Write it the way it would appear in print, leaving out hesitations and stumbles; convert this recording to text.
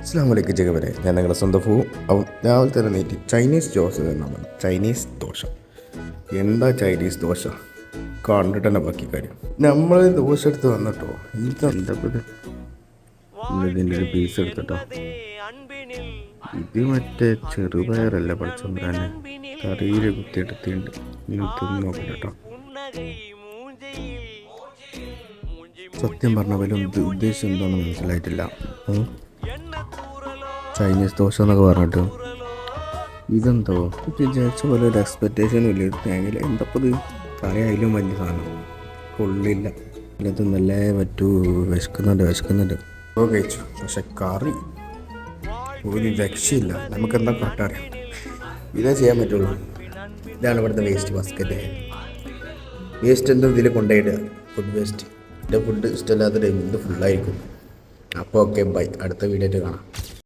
അസ്സലാമു അലൈക്കും ചെക്കവരെ, ഞാൻ നിങ്ങളുടെ സ്വന്തം പോവും. അപ്പം രാവിലെ തന്നെ നീട്ടി ചൈനീസ് ദോശ തന്നാണ്. ചൈനീസ് ദോശ എന്താ ചൈനീസ് ദോശ കണ്ടിട്ട് തന്നെ ബാക്കി കാര്യം. നമ്മൾ ദോശ എടുത്ത് വന്നിട്ടോ, ഇതെന്താ ഇതിൻ്റെ ഒരു പീസ് എടുത്തിട്ടോ. ഇത് മറ്റേ ചെറുപയറല്ല പഠിച്ചോണ്ടാണ് കറിയിൽ കുത്തിയെടുത്തിട്ടുണ്ട്. ഇനി തിന്ന് നോക്കട്ടെ കേട്ടോ. സത്യം പറഞ്ഞ പോലും ഉദ്ദേശം എന്താണെന്ന് മനസ്സിലായിട്ടില്ല. ചൈനീസ് ദോശ എന്നൊക്കെ പറഞ്ഞിട്ട് ഇതെന്തോ വിചാരിച്ച പോലെ ഒരു എക്സ്പെക്റ്റേഷനും ഇല്ല. തേങ്ങയിൽ എന്തപ്പോൾ ഇത് കറി അതിലും വലിയ സാധനം കൊള്ളില്ല. ഇത് നല്ല പറ്റൂ. വിശക്കുന്നുണ്ട് കഴിച്ചു. പക്ഷെ കറി ഒരു രക്ഷയില്ല. നമുക്ക് എന്താ കാട്ടറിയാം, ഇതേ ചെയ്യാൻ പറ്റുള്ളൂ. ഇതാണ് ഇവിടുത്തെ വേസ്റ്റ് ബാസ്ക്കറ്റ്. വേസ്റ്റ് എന്താ ഇതിൽ കൊണ്ടുപോയിടുക, ഫുഡ് വേസ്റ്റ്. എൻ്റെ ഫുഡ് ഇഷ്ടമില്ലാത്ത ടൈം ഇത് ഫുള്ളായിരിക്കും. അപ്പോൾ ഓക്കെ, ബൈ. അടുത്ത വീഡിയോ ആയിട്ട് കാണാം.